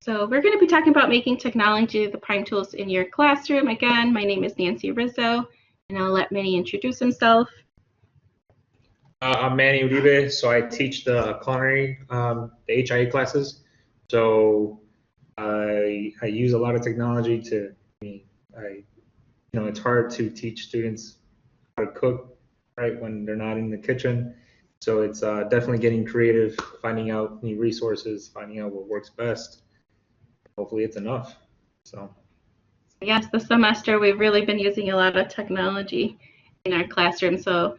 So we're going to be talking about making technology the prime tools in your classroom. Again, my name is Nancy Rizo, and I'll let Manny introduce himself. I'm Manny, so I teach the culinary, the HIA classes. So I use a lot of technology it's hard to teach students how to cook, right, when they're not in the kitchen. So it's definitely getting creative, finding out new resources, finding out what works best. Hopefully it's enough. So. Yes, this semester we've really been using a lot of technology in our classroom, so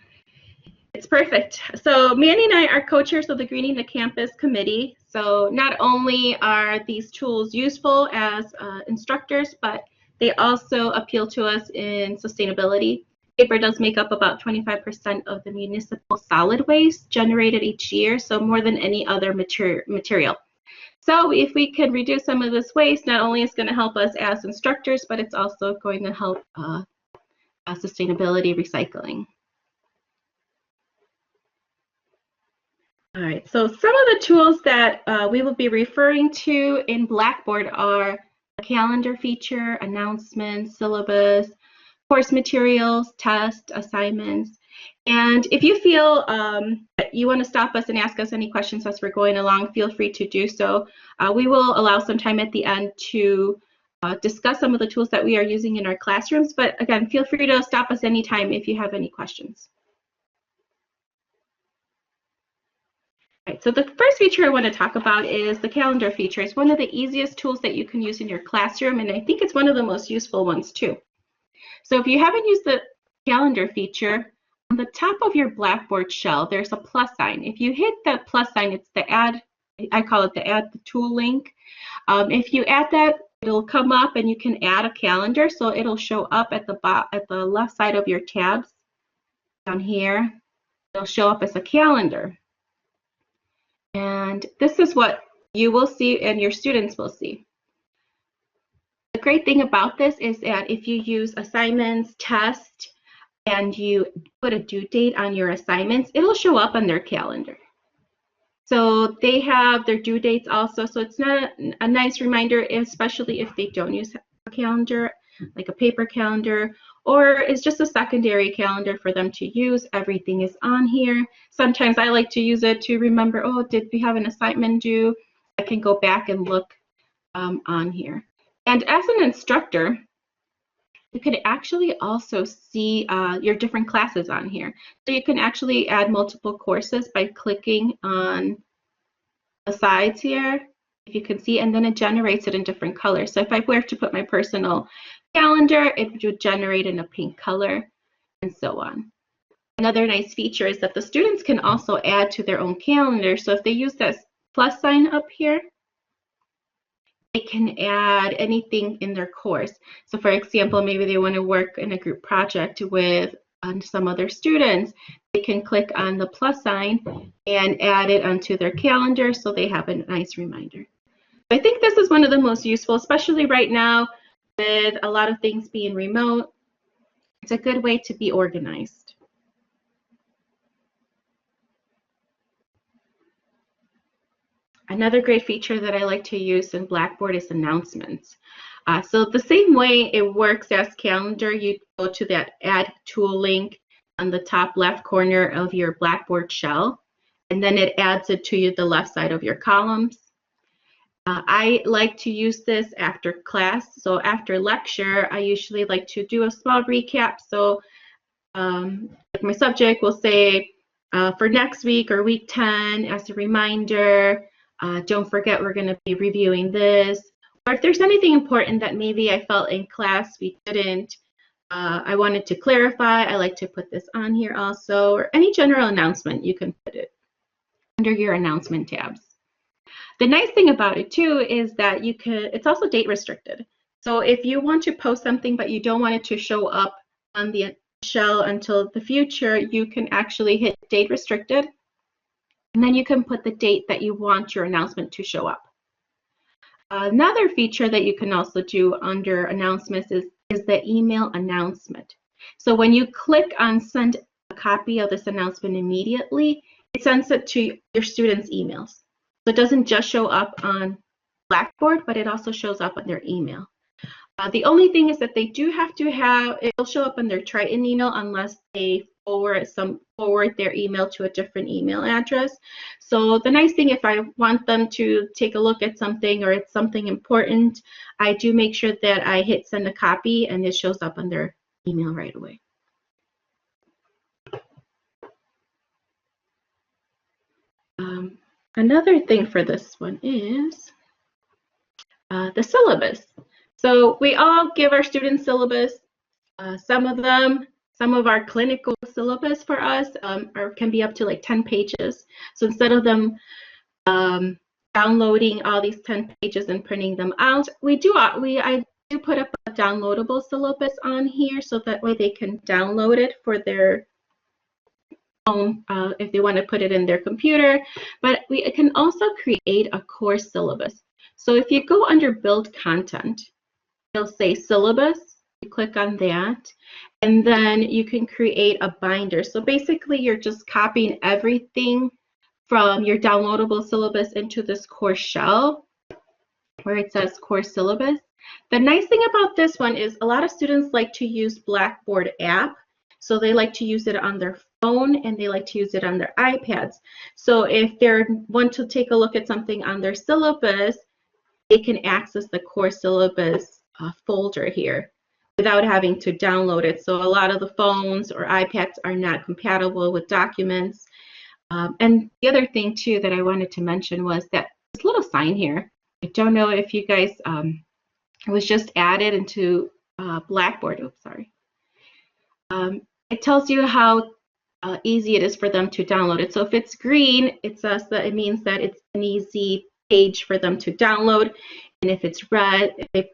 it's perfect. So Manny and I are co-chairs of the Greening the Campus Committee. So not only are these tools useful as instructors, but they also appeal to us in sustainability. Paper does make up about 25% of the municipal solid waste generated each year, so more than any other material. So if we can reduce some of this waste, not only is it going to help us as instructors, but it's also going to help sustainability recycling. All right, so some of the tools that we will be referring to in Blackboard are a calendar feature, announcements, syllabus, course materials, tests, assignments. And if you feel that you want to stop us and ask us any questions as we're going along, feel free to do so. We will allow some time at the end to discuss some of the tools that we are using in our classrooms. But again, feel free to stop us anytime if you have any questions. Right, so the first feature I want to talk about is the calendar feature. It's one of the easiest tools that you can use in your classroom, and I think it's one of the most useful ones too. So if you haven't used the calendar feature, on the top of your Blackboard shell, there's a plus sign. If you hit that plus sign, it's the add, I call it the add the tool link. If you add that, it'll come up and you can add a calendar. So it'll show up at the left side of your tabs down here. It'll show up as a calendar. And this is what you will see and your students will see. The great thing about this is that if you use assignments, tests, and you put a due date on your assignments, it'll show up on their calendar. So they have their due dates also. So it's not a nice reminder, especially if they don't use a calendar, like a paper calendar, or it's just a secondary calendar for them to use. Everything is on here. Sometimes I like to use it to remember, oh, did we have an assignment due? I can go back and look on here. And as an instructor, you can actually also see your different classes on here. So you can actually add multiple courses by clicking on the sides here, if you can see, and then it generates it in different colors. So if I were to put my personal calendar, it would generate in a pink color, and so on. Another nice feature is that the students can also add to their own calendar. So if they use that plus sign up here, they can add anything in their course. So for example, maybe they want to work in a group project with some other students. They can click on the plus sign and add it onto their calendar so they have a nice reminder. I think this is one of the most useful, especially right now with a lot of things being remote. It's a good way to be organized. Another great feature that I like to use in Blackboard is announcements. So the same way it works as calendar, you go to that add tool link on the top left corner of your Blackboard shell, and then it adds it to the left side of your columns. I like to use this after class. So after lecture, I usually like to do a small recap. So like my subject will say for next week or week 10 as a reminder, don't forget we're going to be reviewing this. Or if there's anything important that maybe I felt in class we didn't, I wanted to clarify, I like to put this on here also, or any general announcement, you can put it under your announcement tabs. The nice thing about it too is that you can, it's also date restricted. So if you want to post something but you don't want it to show up on the shell until the future, you can actually hit date restricted, and then you can put the date that you want your announcement to show up. Another feature that you can also do under announcements is the email announcement. So when you click on send a copy of this announcement immediately, it sends it to your students' emails. So it doesn't just show up on Blackboard, but it also shows up on their email. The only thing is that they do have to have, it'll show up on their Triton email unless they forward their email to a different email address. So the nice thing, if I want them to take a look at something or it's something important, I do make sure that I hit send a copy and it shows up on their email right away. Another thing for this one is the syllabus. So we all give our students syllabus. Some of our clinical syllabus for us can be up to like 10 pages. So instead of them downloading all these 10 pages and printing them out, I do put up a downloadable syllabus on here so that way they can download it for their own if they want to put it in their computer. But we can also create a course syllabus. So if you go under build content, it'll say syllabus. You click on that, and then you can create a binder. So basically, you're just copying everything from your downloadable syllabus into this course shell where it says course syllabus. The nice thing about this one is a lot of students like to use Blackboard app. So they like to use it on their phone and they like to use it on their iPads. So if they want to take a look at something on their syllabus, they can access the course syllabus folder here without having to download it. So a lot of the phones or iPads are not compatible with documents. And the other thing too that I wanted to mention was that this little sign here, I don't know if you guys, it was just added into Blackboard. Oops, sorry. It tells you how easy it is for them to download it. So if it's green, it says that it means that it's an easy page for them to download. And if it's red, they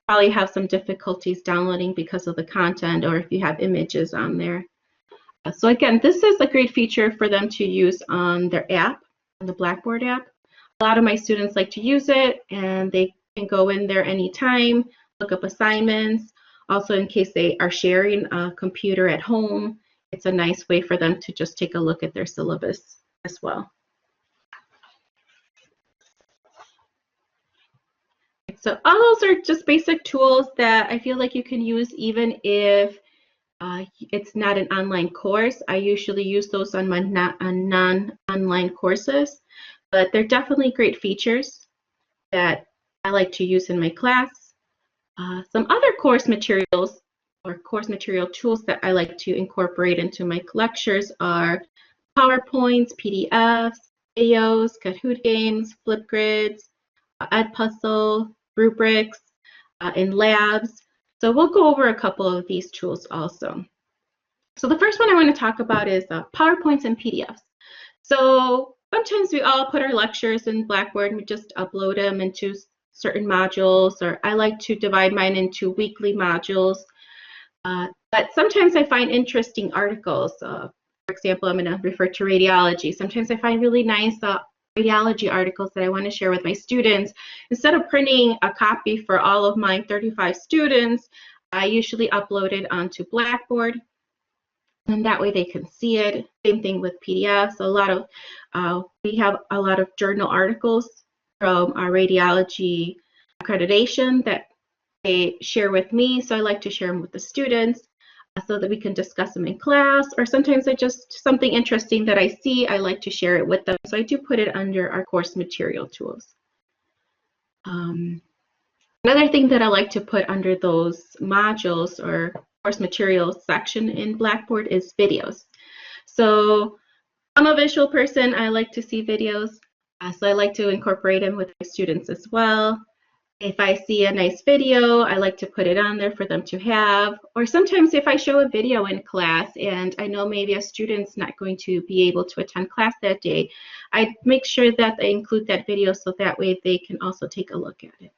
probably have some difficulties downloading because of the content or if you have images on there. So again, this is a great feature for them to use on their app, on the Blackboard app. A lot of my students like to use it and they can go in there anytime, look up assignments. Also, in case they are sharing a computer at home, it's a nice way for them to just take a look at their syllabus as well. So all those are just basic tools that I feel like you can use even if it's not an online course. I usually use those on my non-online courses, but they're definitely great features that I like to use in my class. Some other course materials or course material tools that I like to incorporate into my lectures are PowerPoints, PDFs, videos, Kahoot games, Flipgrids, Edpuzzle, rubrics, and labs. So we'll go over a couple of these tools also. So the first one I want to talk about is PowerPoints and PDFs. So sometimes we all put our lectures in Blackboard and we just upload them into certain modules, or I like to divide mine into weekly modules. But sometimes I find interesting articles. For example, I'm going to refer to radiology. Sometimes I find really nice radiology articles that I want to share with my students. Instead of printing a copy for all of my 35 students, I usually upload it onto Blackboard, and that way they can see it. Same thing with PDFs. We have a lot of journal articles from our radiology accreditation that they share with me, so I like to share them with the students so that we can discuss them in class, or sometimes something interesting that I see, I like to share it with them. So I do put it under our course material tools. Another thing that I like to put under those modules or course materials section in Blackboard is videos. So I'm a visual person, I like to see videos, so I like to incorporate them with my students as well. If I see a nice video, I like to put it on there for them to have. Or sometimes if I show a video in class and I know maybe a student's not going to be able to attend class that day, I make sure that I include that video so that way they can also take a look at it.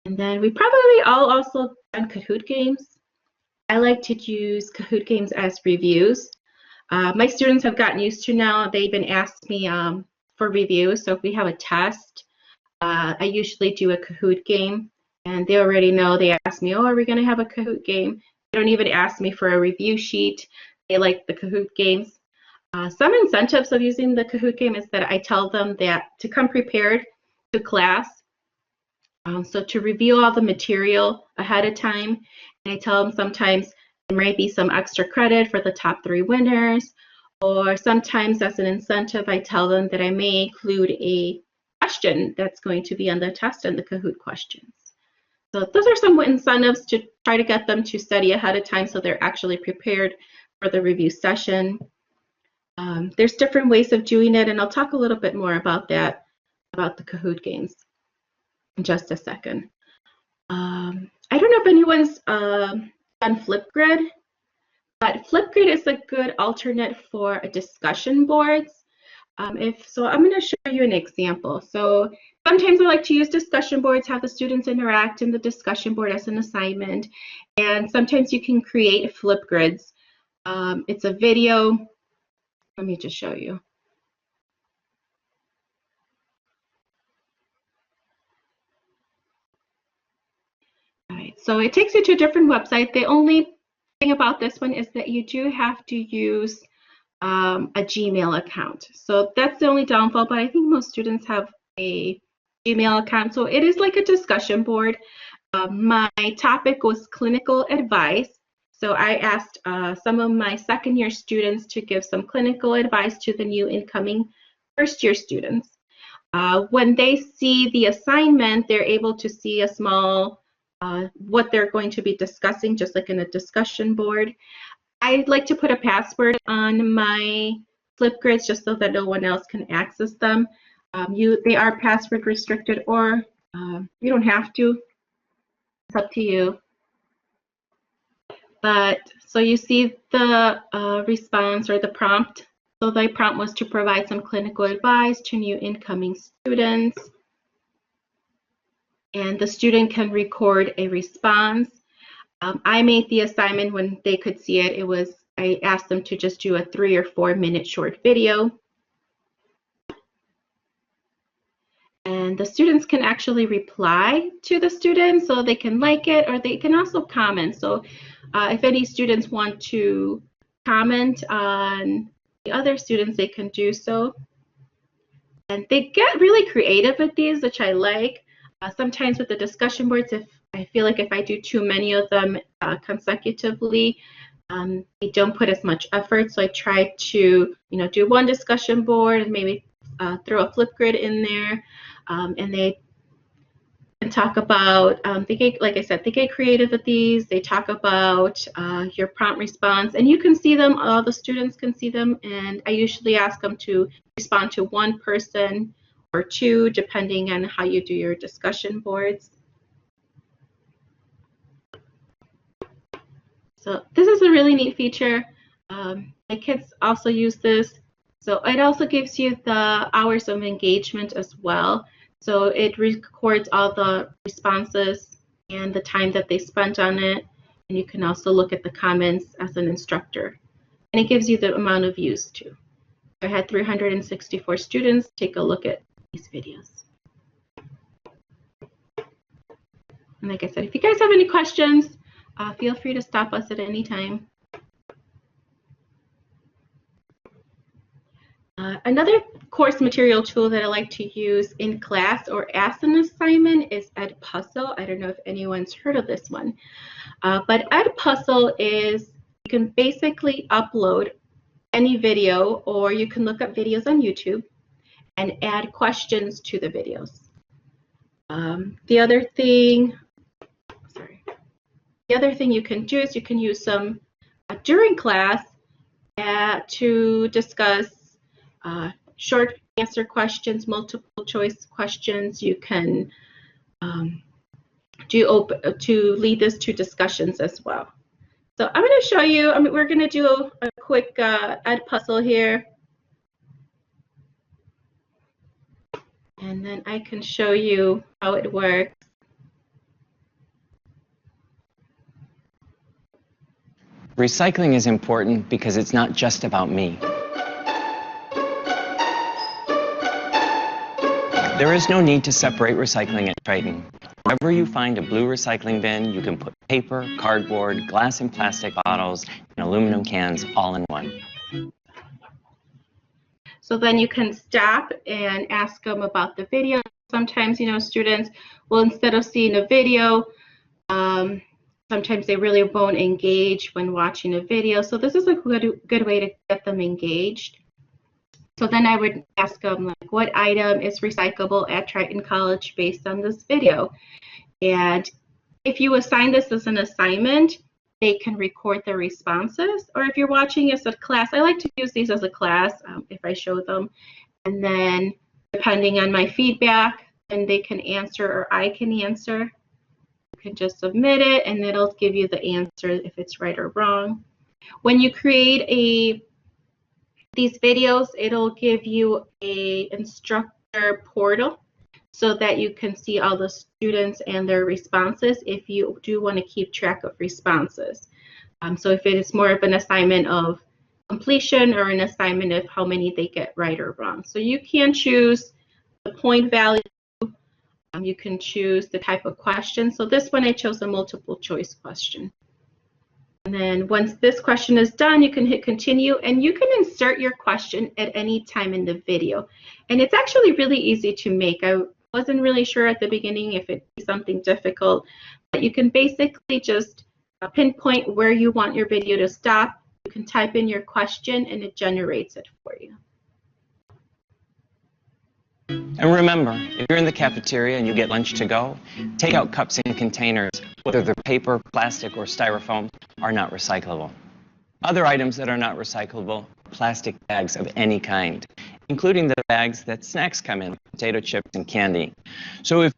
And then we probably all also done Kahoot games. I like to use Kahoot games as reviews. My students have gotten used to now. They've been asking me for reviews. So if we have a test, I usually do a Kahoot game, and they already know. They ask me, oh, are we going to have a Kahoot game? They don't even ask me for a review sheet. They like the Kahoot games. Some incentives of using the Kahoot game is that I tell them that to come prepared, to class. So to review all the material ahead of time, and I tell them sometimes there might be some extra credit for the top 3 winners, or sometimes as an incentive, I tell them that I may include a question that's going to be on the test and the Kahoot questions. So those are some incentives to try to get them to study ahead of time so they're actually prepared for the review session. There's different ways of doing it, and I'll talk a little bit more about that, about the Kahoot games in just a second. I don't know if anyone's done Flipgrid, but Flipgrid is a good alternate for discussion boards. So I'm going to show you an example. So sometimes I like to use discussion boards, have the students interact in the discussion board as an assignment, and sometimes you can create Flipgrids. It's a video. Let me just show you. All right, so it takes you to a different website. The only thing about this one is that you do have to use a Gmail account. So that's the only downfall, but I think most students have a Gmail account. So it is like a discussion board. My topic was clinical advice. So I asked some of my second-year students to give some clinical advice to the new incoming first-year students. When they see the assignment, they're able to see a small what they're going to be discussing, just like in a discussion board. I like to put a password on my Flipgrids just so that no one else can access them. They are password restricted, or you don't have to. It's up to you. But so you see the response or the prompt. So the prompt was to provide some clinical advice to new incoming students. And the student can record a response. I made the assignment when they could see it. I asked them to just do a 3 or 4 minute short video. And the students can actually reply to the students, so they can like it, or they can also comment. So if any students want to comment on the other students, they can do so. And they get really creative with these, which I like. Sometimes with the discussion boards, if I feel like if I do too many of them consecutively, they don't put as much effort. So I try to, do one discussion board and maybe throw a Flipgrid in there, and they can talk about. Like I said, they get creative with these. They talk about your prompt response, and you can see them. All the students can see them, and I usually ask them to respond to 1 person or 2, depending on how you do your discussion boards. So this is a really neat feature. My kids also use this. So it also gives you the hours of engagement as well. So it records all the responses and the time that they spent on it. And you can also look at the comments as an instructor. And it gives you the amount of views too. I had 364 students take a look at these videos. And like I said, if you guys have any questions, feel free to stop us at any time. Another course material tool that I like to use in class or as an assignment is Edpuzzle. I don't know if anyone's heard of this one, but Edpuzzle is, you can basically upload any video, or you can look up videos on YouTube and add questions to the videos. The other thing you can do is you can use some during class to discuss short answer questions, multiple choice questions. You can to lead this to discussions as well. So I'm going to show you, we're going to do a quick Edpuzzle here. And then I can show you how it works. Recycling is important because it's not just about me. There is no need to separate recycling at Triton. Wherever you find a blue recycling bin, you can put paper, cardboard, glass and plastic bottles, and aluminum cans all in one. So then you can stop and ask them about the video. Sometimes, students will, instead of seeing a video, sometimes they really won't engage when watching a video. So this is a good way to get them engaged. So then I would ask them, like, what item is recyclable at Triton College based on this video? And if you assign this as an assignment, they can record their responses. Or if you're watching as a class, I like to use these as a class if I show them. And then depending on my feedback, and they can answer or I can answer. You can just submit it and it'll give you the answer if it's right or wrong. When you create these videos, it'll give you a instructor portal so that you can see all the students and their responses if you do want to keep track of responses. So if it is more of an assignment of completion or an assignment of how many they get right or wrong. So you can choose the point value. You can choose the type of question. So this one I chose a multiple choice question. And then once this question is done, you can hit continue and you can insert your question at any time in the video. And it's actually really easy to make. I wasn't really sure at the beginning if it'd be something difficult, but you can basically just pinpoint where you want your video to stop. You can type in your question and it generates it for you. And remember, if you're in the cafeteria and you get lunch to go, take out cups and containers, whether they're paper, plastic, or styrofoam, are not recyclable. Other items that are not recyclable, plastic bags of any kind, including the bags that snacks come in, potato chips and candy. So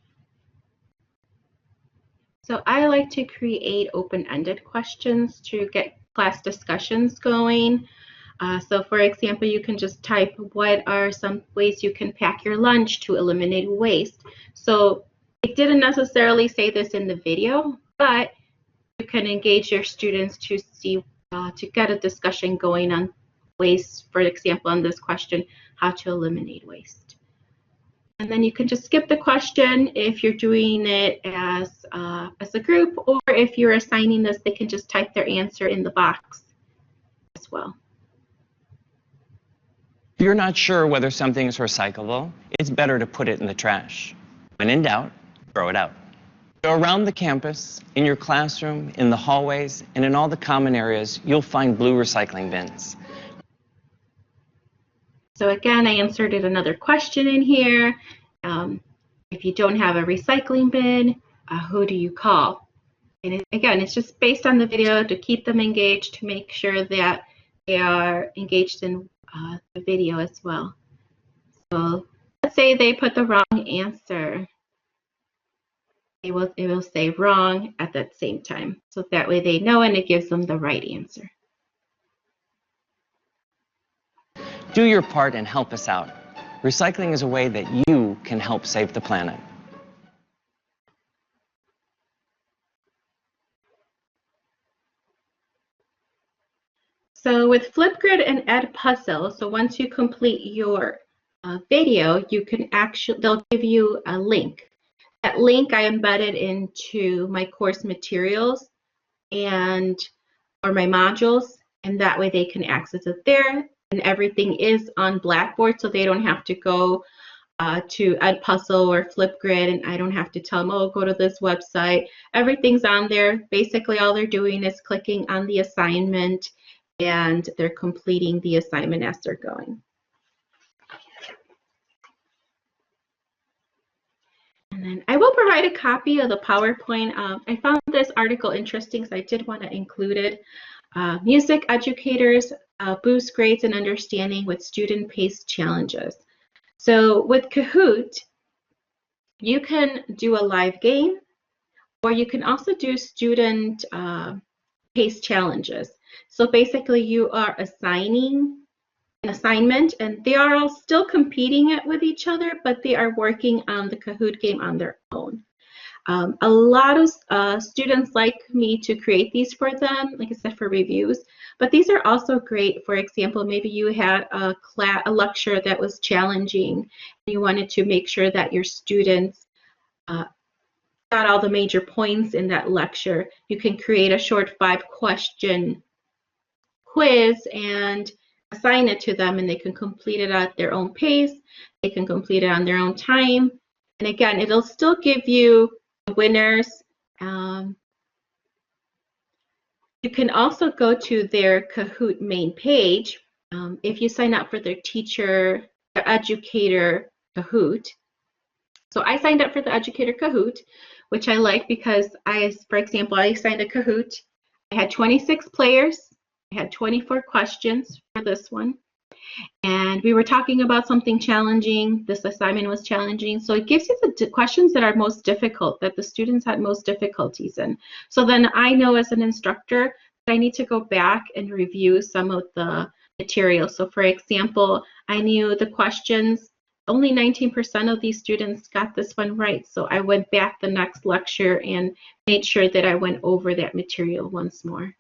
I like to create open-ended questions to get class discussions going. So for example, you can just type, what are some ways you can pack your lunch to eliminate waste? So it didn't necessarily say this in the video, but you can engage your students to see, to get a discussion going on waste, for example, on this question, how to eliminate waste. And then you can just skip the question if you're doing it as a group, or if you're assigning this, they can just type their answer in the box as well. if you're not sure whether something is recyclable, it's better to put it in the trash. When in doubt, throw it out. So around the campus, in your classroom, in the hallways, and in all the common areas, you'll find blue recycling bins. So again, I inserted another question in here. If you don't have a recycling bin, who do you call? And again, it's just based on the video to keep them engaged, to make sure that they are engaged in the video as well. So let's say they put the wrong answer. It will say wrong at that same time. So that way they know and it gives them the right answer. Do your part and help us out. Recycling is a way that you can help save the planet. So with Flipgrid and Edpuzzle, so once you complete your video, you can they'll give you a link. That link I embedded into my course materials or my modules, and that way they can access it there. And everything is on Blackboard, so they don't have to go to Edpuzzle or Flipgrid, and I don't have to tell them, oh, go to this website. Everything's on there. Basically, all they're doing is clicking on the assignment, and they're completing the assignment as they're going. And then I will provide a copy of the PowerPoint. I found this article interesting, so I did want to include it. Music educators boost grades and understanding with student-paced challenges. So with Kahoot, you can do a live game, or you can also do student-paced challenges. So basically, you are assigning an assignment, and they are all still competing with each other, but they are working on the Kahoot game on their own. A lot of students like me to create these for them, like I said, for reviews, but these are also great. For example, maybe you had a lecture that was challenging, and you wanted to make sure that your students got all the major points in that lecture. You can create a short 5-question quiz and assign it to them, and they can complete it at their own pace. They can complete it on their own time, And again, it'll still give you the winners. You can also go to their Kahoot main page if you sign up for their teacher, their educator Kahoot. So I signed up for the educator Kahoot, which I like because for example, I signed a Kahoot. I had 26 players. I had 24 questions for this one. And we were talking about something challenging. This assignment was challenging. So it gives you the questions that are most difficult, that the students had most difficulties in. So then I know as an instructor that I need to go back and review some of the material. So for example, I knew the questions, only 19% of these students got this one right. So I went back the next lecture and made sure that I went over that material once more.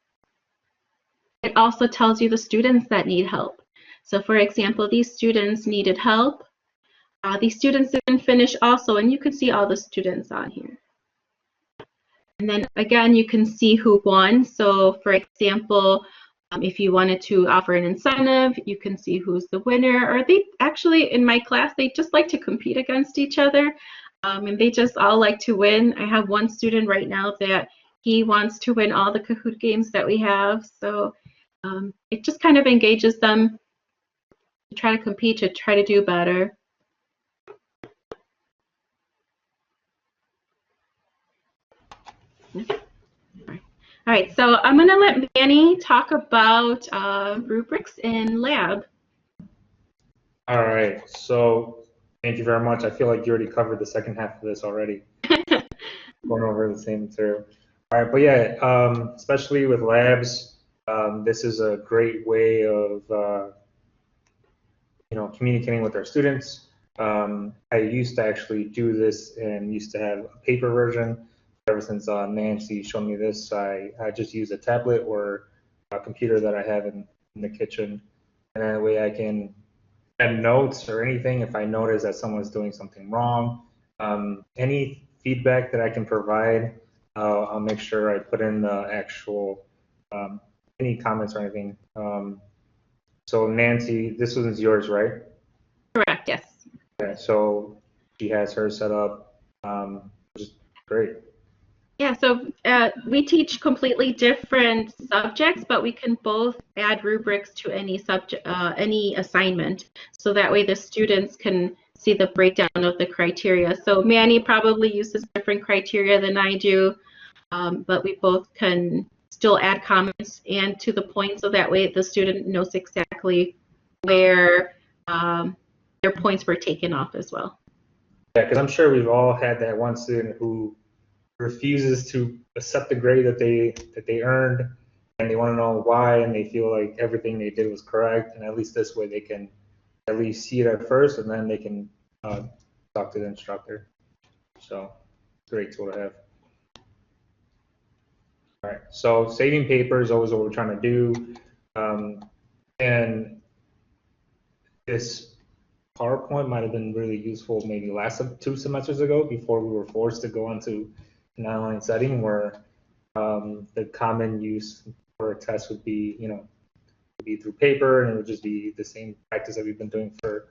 It also tells you the students that need help. So for example, these students needed help. These students didn't finish also, and you can see all the students on here. And then again, you can see who won. So for example, if you wanted to offer an incentive, you can see who's the winner. Or they actually, in my class, they just like to compete against each other. And they just all like to win. I have one student right now that he wants to win all the Kahoot games that we have. So it just kind of engages them to try to compete, to try to do better. All right, so I'm going to let Manny talk about rubrics in lab. All right, so thank you very much. I feel like you already covered the second half of this already. Going over the same material. All right, but yeah, especially with labs, this is a great way of communicating with our students. I used to actually do this and used to have a paper version. Ever since Nancy showed me this, I just use a tablet or a computer that I have in the kitchen, and that way I can add notes or anything if I notice that someone's doing something wrong. Any feedback that I can provide, I'll make sure I put in the actual any comments or anything. So Nancy, this one's yours, right? Correct, yes. Okay, so she has her set up, which is great. Yeah, so we teach completely different subjects, but we can both add rubrics to any subject, any assignment, so that way the students can see the breakdown of the criteria. So Manny probably uses different criteria than I do, but we both can still add comments and to the point, so that way the student knows exactly where their points were taken off as well. Yeah, because I'm sure we've all had that one student who refuses to accept the grade that they earned, and they want to know why, and they feel like everything they did was correct, and at least this way they can at least see it at first, and then they can talk to the instructor. So great tool to have. All right, so saving paper is always what we're trying to do, and this PowerPoint might have been really useful maybe last 2 semesters ago before we were forced to go into an online setting where the common use for a test would be, through paper, and it would just be the same practice that we've been doing for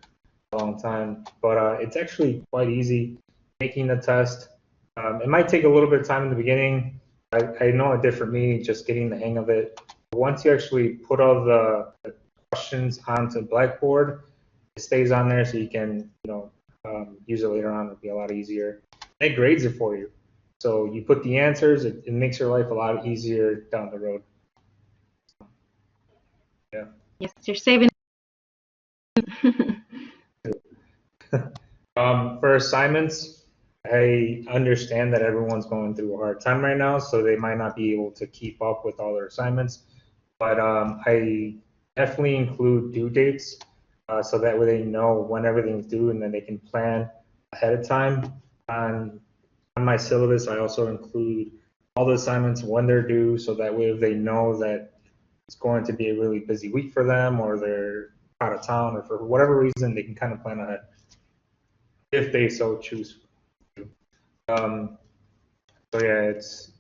a long time. But it's actually quite easy making the test. It might take a little bit of time in the beginning. I know it did for me, just getting the hang of it. But once you actually put all the questions onto Blackboard, it stays on there, so you can, use it later on. It'll be a lot easier. It grades it for you. So you put the answers, it makes your life a lot easier down the road. Yeah. Yes, you're saving. For assignments, I understand that everyone's going through a hard time right now, so they might not be able to keep up with all their assignments. But I definitely include due dates, so that way they know when everything's due, and then they can plan ahead of time. On my syllabus, I also include all the assignments when they're due, so that way if they know that it's going to be a really busy week for them, or they're out of town, or for whatever reason, they can kind of plan ahead if they so choose to. So yeah, it's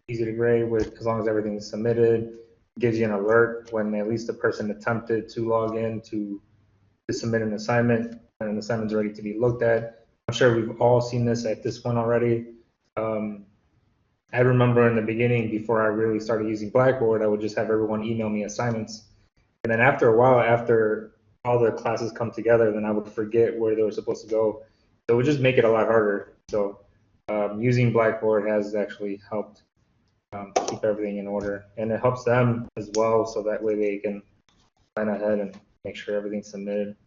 easy to grade with as long as everything is submitted. It gives you an alert when at least the person attempted to log in to submit an assignment, and an assignment's ready to be looked at. I'm sure we've all seen this at this point already. I remember in the beginning, before I really started using Blackboard, I would just have everyone email me assignments. And then after a while, after all the classes come together, then I would forget where they were supposed to go. So it would just make it a lot harder. So using Blackboard has actually helped keep everything in order. And it helps them as well, so that way they can plan ahead and make sure everything's submitted.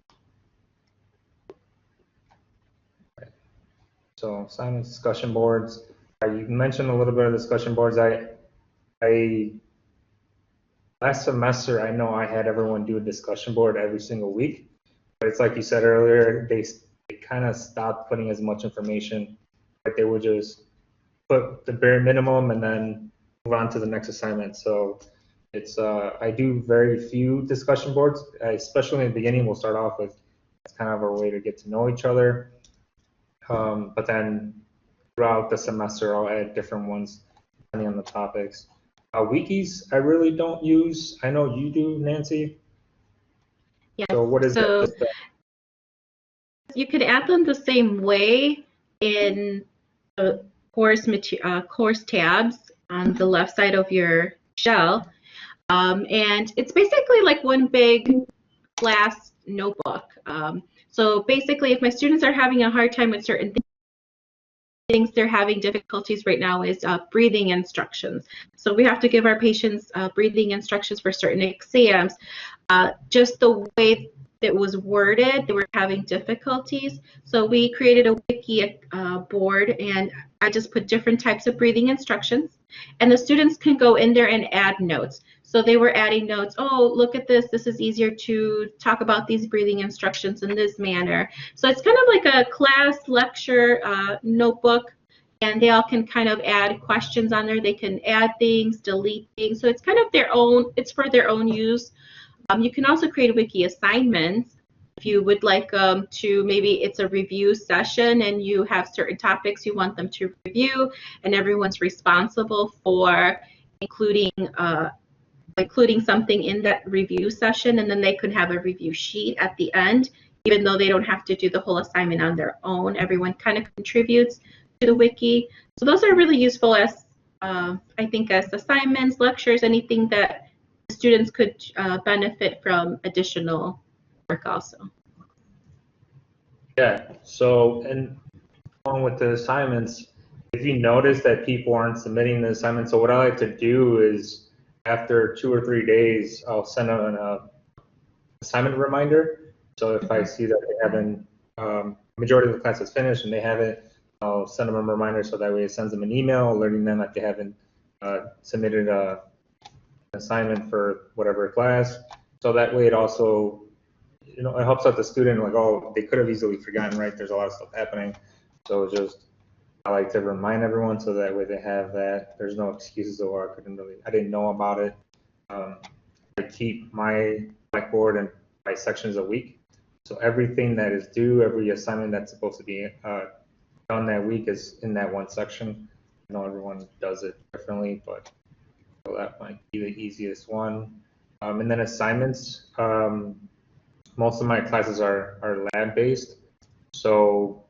So assignments, discussion boards. You mentioned a little bit of discussion boards. I last semester, I know I had everyone do a discussion board every single week, but it's like you said earlier, they kind of stopped putting as much information. Like they would just put the bare minimum and then move on to the next assignment. So it's I do very few discussion boards, especially in the beginning. We'll start off with it's kind of our way to get to know each other, but then throughout the semester, I'll add different ones depending on the topics. Wikis, I really don't use. I know you do, Nancy. Yes. So what is so that? you could add them the same way in the course tabs on the left side of your shell. And it's basically like one big class notebook. So basically, if my students are having a hard time with certain things they're having difficulties right now is breathing instructions. So we have to give our patients breathing instructions for certain exams. Just the way it was worded, they were having difficulties. So we created a wiki board, and I just put different types of breathing instructions. And the students can go in there and add notes. So they were adding notes. Oh, look at this. This is easier to talk about these breathing instructions in this manner. So it's kind of like a class lecture notebook, and they all can kind of add questions on there. They can add things, delete things. So it's kind of their own, it's for their own use. You can also create wiki assignments if you would like to, maybe it's a review session and you have certain topics you want them to review, and everyone's responsible for including something in that review session, and then they could have a review sheet at the end, even though they don't have to do the whole assignment on their own. Everyone kind of contributes to the wiki. So those are really useful as, I think, as assignments, lectures, anything that students could benefit from additional work also. Yeah. So and along with the assignments, if you notice that people aren't submitting the assignments, so what I like to do is after 2 or 3 days, I'll send out an assignment reminder. So if I see that they haven't, majority of the class is finished and they haven't, I'll send them a reminder so that way it sends them an email alerting them that they haven't submitted an assignment for whatever class. So that way it also, it helps out the student, like, oh, they could have easily forgotten, right? There's a lot of stuff happening. So just, I like to remind everyone so that way they have that. There's no excuses, or I didn't know about it. I keep my Blackboard in by sections a week. So everything that is due, every assignment that's supposed to be done that week is in that one section. I know everyone does it differently, but so that might be the easiest one. And then assignments, most of my classes are lab-based. So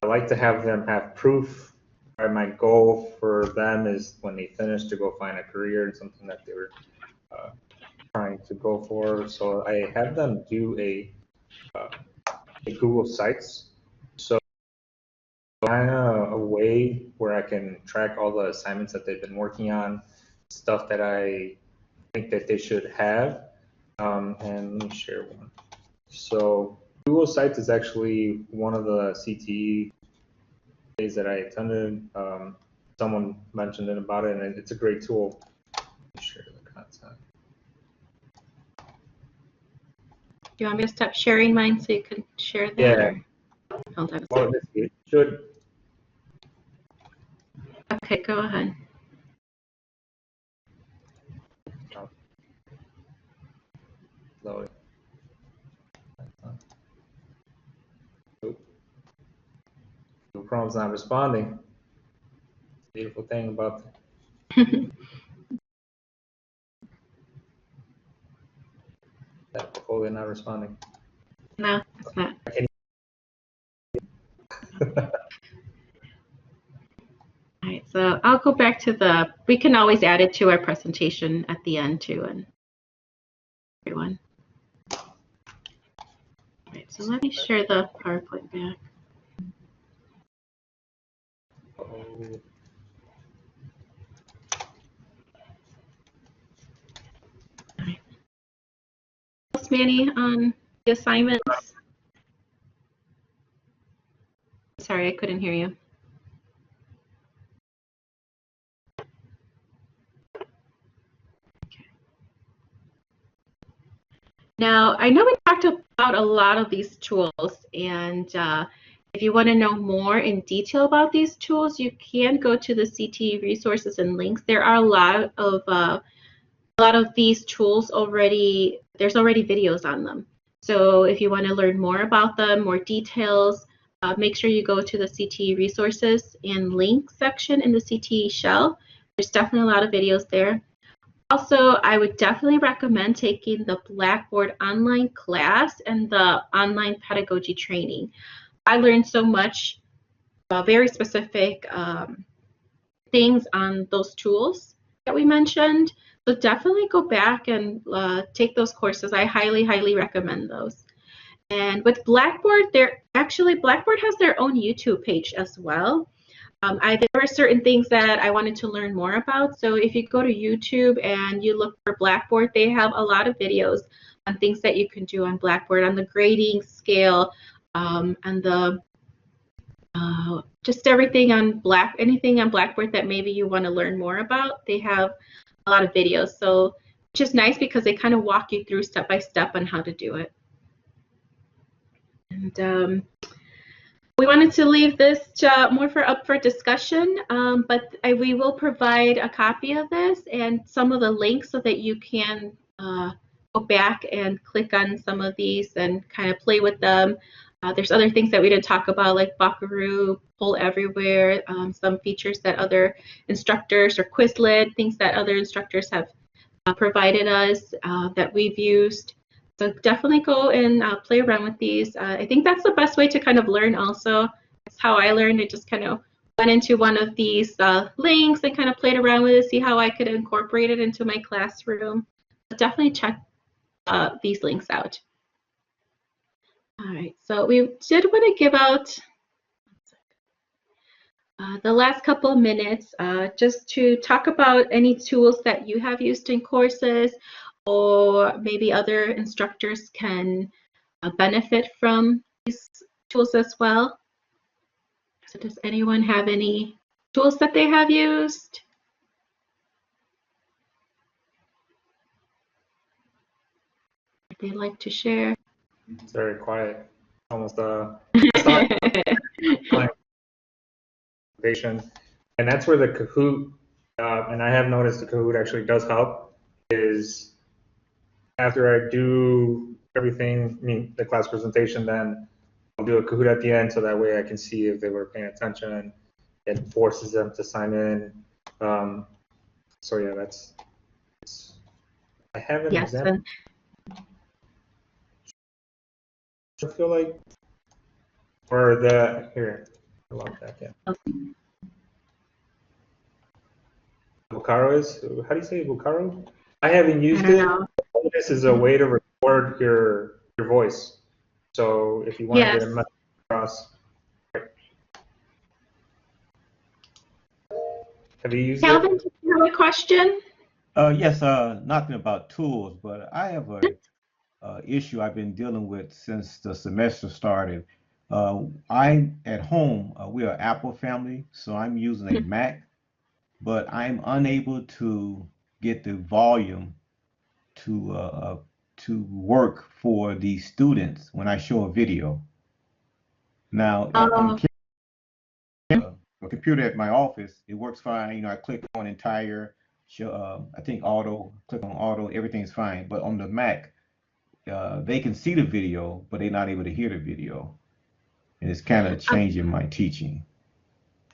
I like to have them have proof. My goal for them is when they finish to go find a career and something that they were trying to go for. So I have them do a Google Sites. So kind of a way where I can track all the assignments that they've been working on, stuff that I think that they should have. And let me share one. So Google Sites is actually one of the CTE days that I attended. Someone mentioned it about it, and it's a great tool. Let me share the content. Do you want me to stop sharing mine so you can share that? Yeah. Or? Hold on a Well, second. it should. Okay, go ahead. Load. Nope. Google Chrome's not responding. Beautiful thing about that portfolio not responding. No, it's not. All right, so I'll go back to we can always add it to our presentation at the end too, and everyone. All right, so let me share the PowerPoint back. Oh. All right. Manny, on the assignments. Sorry, I couldn't hear you. Now, I know we talked about a lot of these tools, and if you want to know more in detail about these tools, you can go to the CTE resources and links. There are a lot of these tools already. There's already videos on them. So if you want to learn more about them, more details, make sure you go to the CTE resources and links section in the CTE shell. There's definitely a lot of videos there. Also, I would definitely recommend taking the Blackboard online class and the online pedagogy training. I learned so much very specific things on those tools that we mentioned. So definitely go back and take those courses. I highly, highly recommend those. And with Blackboard, Blackboard has their own YouTube page as well. There were certain things that I wanted to learn more about. So if you go to YouTube and you look for Blackboard, they have a lot of videos on things that you can do on Blackboard, on the grading scale, and the just everything on anything on Blackboard that maybe you want to learn more about. They have a lot of videos. So which is nice because they kind of walk you through step by step on how to do it. And we wanted to leave this more up for discussion, but we will provide a copy of this and some of the links so that you can go back and click on some of these and kind of play with them. There's other things that we didn't talk about, like Buckaroo, Poll Everywhere, some features that other instructors, or Quizlet, things that other instructors have provided us that we've used. So definitely go and play around with these. I think that's the best way to kind of learn also. That's how I learned. I just kind of went into one of these links and kind of played around with it, see how I could incorporate it into my classroom. But definitely check these links out. All right, so we did want to give out the last couple of minutes just to talk about any tools that you have used in courses, or maybe other instructors can benefit from these tools as well. So does anyone have any tools that they have used? They'd like to share? It's very quiet. Almost and that's where the Kahoot, and I have noticed the Kahoot actually does help, is after I do everything, I mean, the class presentation, then I'll do a Kahoot at the end so that way I can see if they were paying attention. It forces them to sign in. So yeah, I have an example. I feel like, or here, I love that, yeah. Okay. Vocaro is, how do you say Vocaro? I haven't used it. This is a way to record your voice. So if you want to get a message across. Have you used Calvin, it? do you have a question? Yes, nothing about tools, but I have a issue I've been dealing with since the semester started. I'm at home, we are Apple family, so I'm using a Mac, but I'm unable to get the volume to work for the students when I show a video. Now, on a computer at my office, it works fine. You know, I click on entire, I think auto, click on auto, everything's fine. But on the Mac, they can see the video, but they're not able to hear the video. And it's kind of changing my teaching.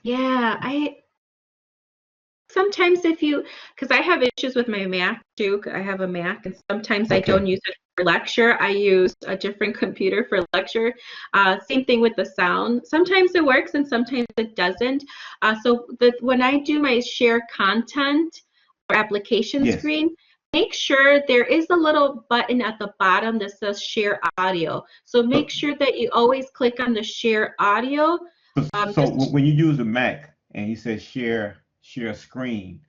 Yeah, sometimes because I have issues with my Mac too. I have a Mac, and sometimes I don't use it for lecture, I use a different computer for lecture. Same thing with the sound. Sometimes it works and sometimes it doesn't. When I do my share content or application Yes. screen, make sure there is a little button at the bottom that says share audio. So make sure that you always click on the share audio. So when you use a Mac and you say share screen,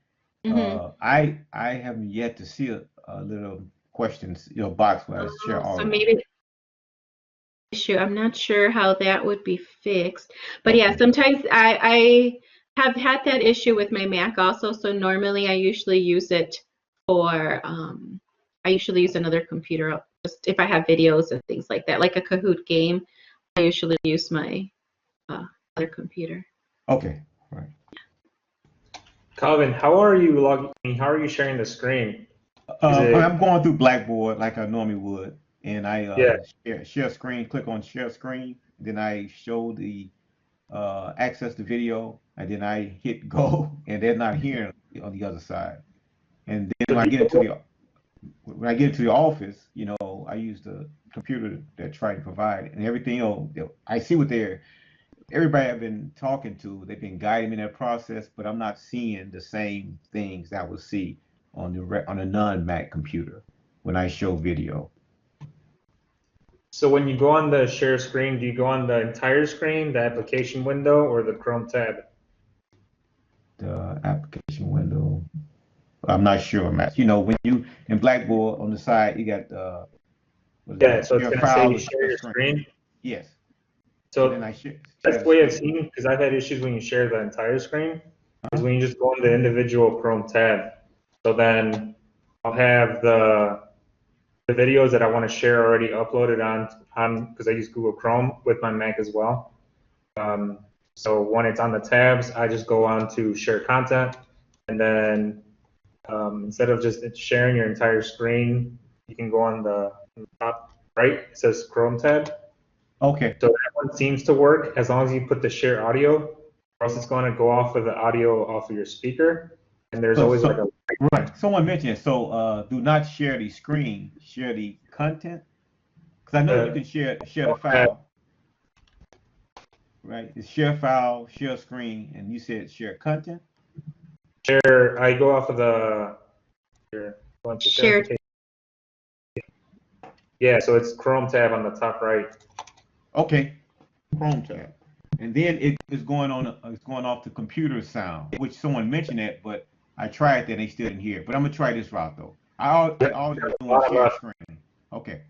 I haven't yet to see a little questions, box where I share So audio. maybe issue. I'm not sure how that would be fixed. But Okay. yeah, sometimes I have had that issue with my Mac also. So normally I usually use it for I usually use another computer just if I have videos and things like that, like a Kahoot game. I usually use my other computer. Okay. All right. Calvin, how are you how are you sharing the screen? I'm going through Blackboard like I normally would, and I Yeah. share screen, click on share screen, then I show the access the video, and then I hit go, and they're not here on the other side. And then So when I get into the office, I use the computer that try to provide, and everything. I see what everybody I've been talking to, they've been guiding me in that process, but I'm not seeing the same things that I would see on a non-Mac computer when I show video. So when you go on the share screen, do you go on the entire screen, the application window, or the Chrome tab? The application window. I'm not sure, Matt. When you in Blackboard on the side, you got what is Yeah, that? so it's Share going to say file you or share share your screen. screen. Yes. So then So I share best the way I've screen. seen, because I've had issues when you share the entire screen, is when you just go on the individual Chrome tab. So then I'll have the videos that I want to share already uploaded on because I use Google Chrome with my Mac as well. So when it's on the tabs, I just go on to share content, and then instead of just sharing your entire screen, you can go on the top right. It says Chrome tab. Okay. So that one seems to work as long as you put the share audio, or else it's going to go off of the audio off of your speaker. And there's always like a Right. Someone mentioned it. So do not share the screen, share the content. Because I know you can share the file. Right? It's share file, share screen, and you said share content. share. I go off of the Share. Yeah, so it's Chrome tab on the top right. Okay, Chrome tab, and then it is going on. It's going off the computer sound, which someone mentioned that, but I tried that and they still didn't hear. But I'm gonna try this route though. I always was doing share screen. Okay.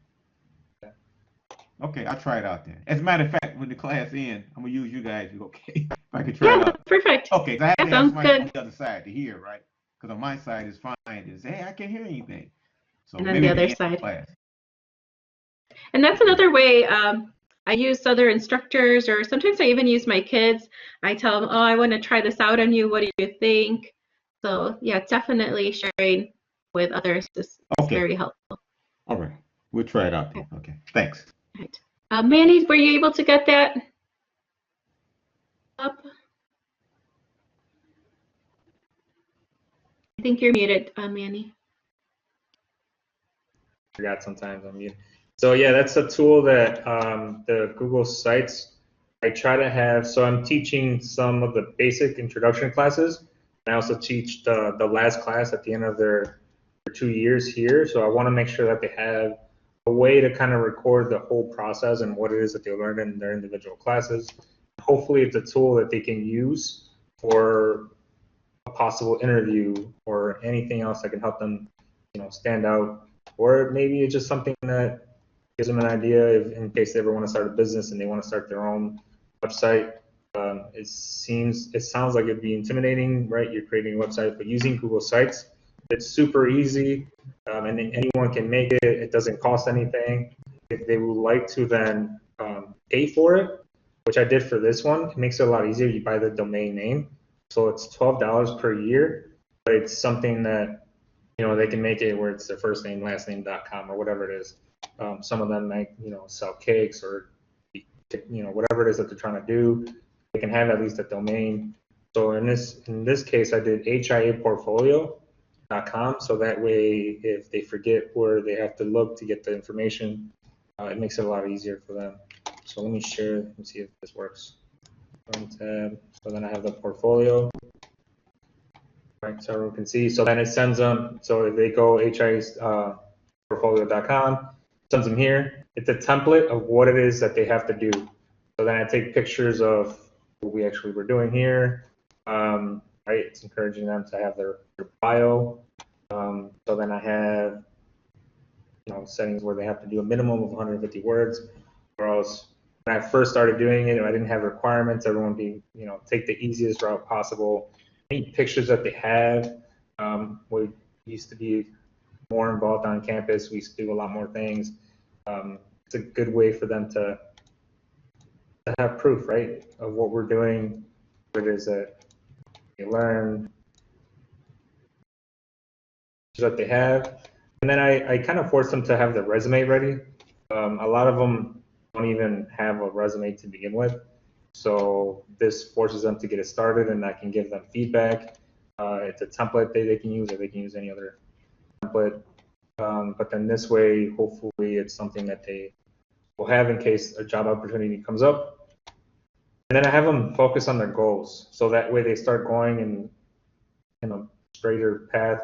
Okay, I'll try it out then. As a matter of fact, when the class ends, I'm gonna use you guys. Okay, if I can try it out. Perfect. Okay, 'cause I have to have Sounds somebody good. on the other side to hear, right? Because on my side is fine. It's hey, I can't hear anything. So And then maybe the at the other end of side. the class. And that's another way I use other instructors, or sometimes I even use my kids. I tell them, oh, I want to try this out on you. What do you think? So yeah, definitely sharing with others is very helpful. All right. We'll try it out then. Okay. Thanks. Right. Manny, were you able to get that up? I think you're muted, Manny. Forgot sometimes I'm muted. So yeah, that's a tool that the Google Sites I try to have. So I'm teaching some of the basic introduction classes. I also teach the last class at the end of their 2 years here. So I want to make sure that they have a way to kind of record the whole process and what it is that they learn in their individual classes. Hopefully it's a tool that they can use for a possible interview or anything else that can help them, stand out. Or maybe it's just something that gives them an idea in case they ever want to start a business and they want to start their own website. It sounds like it'd be intimidating, right? You're creating a website, but using Google Sites, it's super easy, and then anyone can make it. It doesn't cost anything. If they would like to then pay for it, which I did for this one, it makes it a lot easier. You buy the domain name, so it's $12 per year, but it's something that they can make it where it's their first name, last name.com or whatever it is. Some of them make, sell cakes or, whatever it is that they're trying to do. They can have at least a domain. So in this case, I did HIA portfolio. portfolio.com. So that way, if they forget where they have to look to get the information, it makes it a lot easier for them. So let me share, let me see if this works. Tab. So then I have the portfolio, right? So everyone can see. So then it sends them. So if they go portfolio.com, sends them here. It's a template of what it is that they have to do. So then I take pictures of what we actually were doing here. Right? It's encouraging them to have their bio. So then I have, settings where they have to do a minimum of 150 words, or else when I first started doing it, I didn't have requirements. Everyone being, take the easiest route possible. Any pictures that they have, we used to be more involved on campus. We used to do a lot more things. It's a good way for them to have proof, right, of what we're doing, what it is that they learn, that they have. And then I kind of force them to have the resume ready. A lot of them don't even have a resume to begin with. So this forces them to get it started, and I can give them feedback. It's a template they can use, or they can use any other template. But then this way, hopefully, it's something that they will have in case a job opportunity comes up. And then I have them focus on their goals. So that way they start going in a straighter path.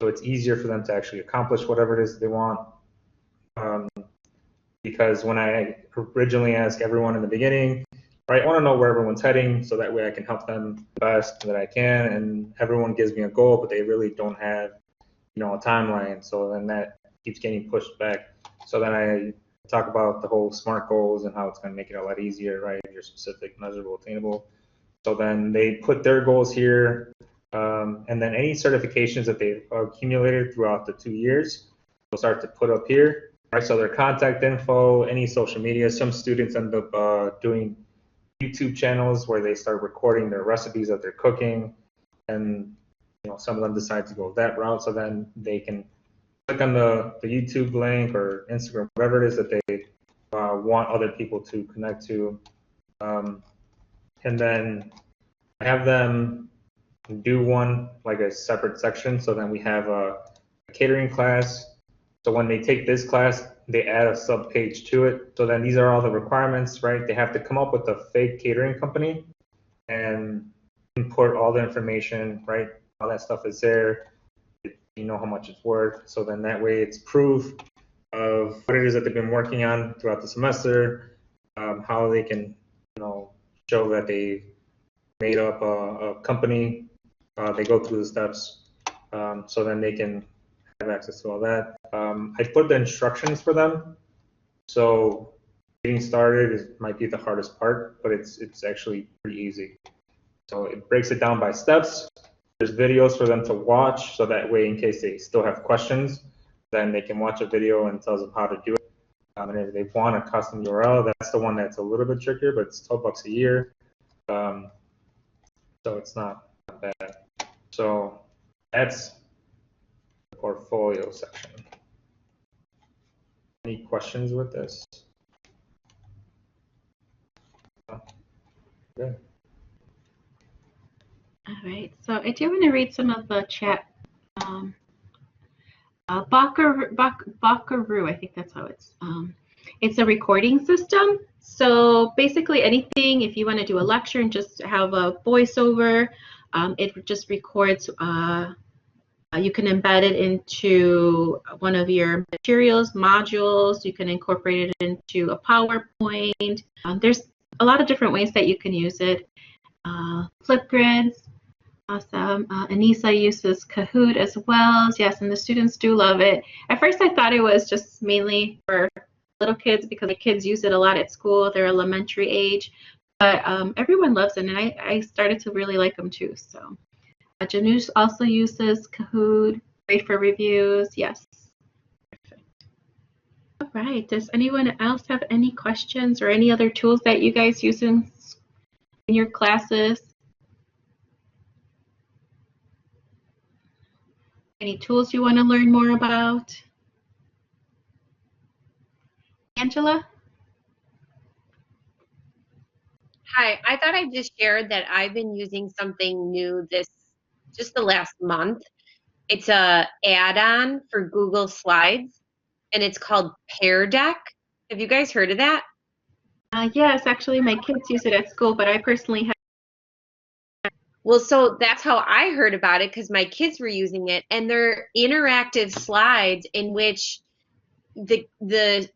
So it's easier for them to actually accomplish whatever it is they want. Because when I originally asked everyone in the beginning, right, I want to know where everyone's heading so that way I can help them the best that I can. And everyone gives me a goal, but they really don't have, a timeline. So then that keeps getting pushed back. So then I talk about the whole SMART goals and how it's going to make it a lot easier, right? You're specific, measurable, attainable. So then they put their goals here. And then any certifications that they've accumulated throughout the 2 years, they'll start to put up here. Right, so their contact info, any social media. Some students end up doing YouTube channels where they start recording their recipes that they're cooking, and some of them decide to go that route. So then they can click on the YouTube link or Instagram, whatever it is that they want other people to connect to, and then I have them do one like a separate section. So then we have a catering class. So when they take this class, they add a sub page to it. So then these are all the requirements, right? They have to come up with a fake catering company and input all the information, right? All that stuff is there. You know how much it's worth. So then that way it's proof of what it is that they've been working on throughout the semester, how they can, show that they made up a company. They go through the steps. So then they can have access to all that. I put the instructions for them. So getting started might be the hardest part, but it's actually pretty easy. So it breaks it down by steps. There's videos for them to watch, so that way, in case they still have questions, then they can watch a video and tells them how to do it. And if they want a custom URL, that's the one that's a little bit trickier, but it's $12 a year. So it's not bad. So that's the portfolio section. Any questions with this? Good. All right, so I do want to read some of the chat. Buckaroo, I think that's how it's a recording system. So basically anything, if you want to do a lecture and just have a voiceover, it just records. You can embed it into one of your materials, modules. You can incorporate it into a PowerPoint. There's a lot of different ways that you can use it. Flipgrids. Awesome. Anissa uses Kahoot as well. Yes, and the students do love it. At first, I thought it was just mainly for little kids because the kids use it a lot at school. They're elementary age, but everyone loves it, and I started to really like them too. So, Janusz also uses Kahoot. Great for reviews. Yes. Perfect. All right. Does anyone else have any questions or any other tools that you guys use in your classes? Any tools you want to learn more about? Angela? Hi, I thought I'd just share that I've been using something new just the last month. It's a add-on for Google Slides, and it's called Pear Deck. Have you guys heard of that? Yes, actually, my kids use it at school, but I personally have. Well, so that's how I heard about it because my kids were using it, and they're interactive slides in which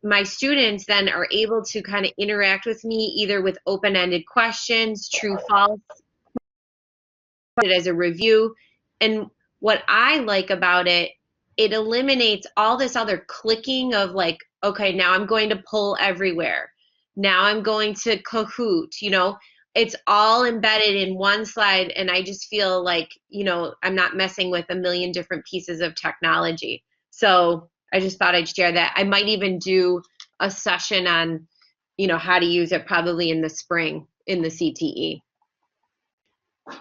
my students then are able to kind of interact with me either with open-ended questions, true, false, as a review. And what I like about it, it eliminates all this other clicking of like, okay, now I'm going to pull everywhere. Now I'm going to Kahoot, it's all embedded in one slide. And I just feel like, I'm not messing with a million different pieces of technology. So I just thought I'd share that. I might even do a session on, how to use it probably in the spring in the CTE.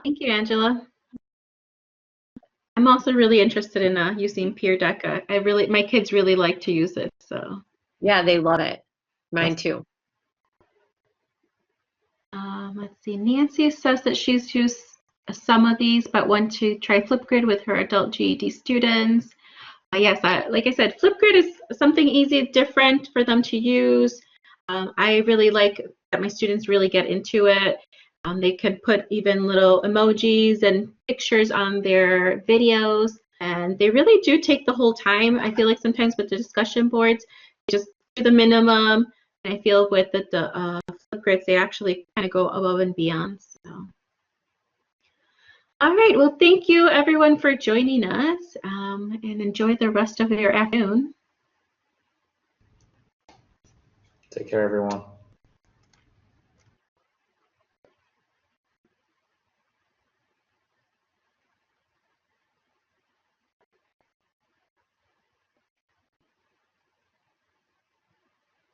Thank you, Angela. I'm also really interested in using Peer Deck. My kids really like to use it. So yeah, they love it. Mine too. Let's see. Nancy says that she's used some of these, but want to try Flipgrid with her adult GED students. Yes, like I said, Flipgrid is something easy, different for them to use. I really like that my students really get into it. They can put even little emojis and pictures on their videos, and they really do take the whole time. I feel like sometimes with the discussion boards, just do the minimum. And I feel with the Flipgrids, they actually kind of go above and beyond. So. All right, well, thank you everyone for joining us, and enjoy the rest of your afternoon. Take care, everyone.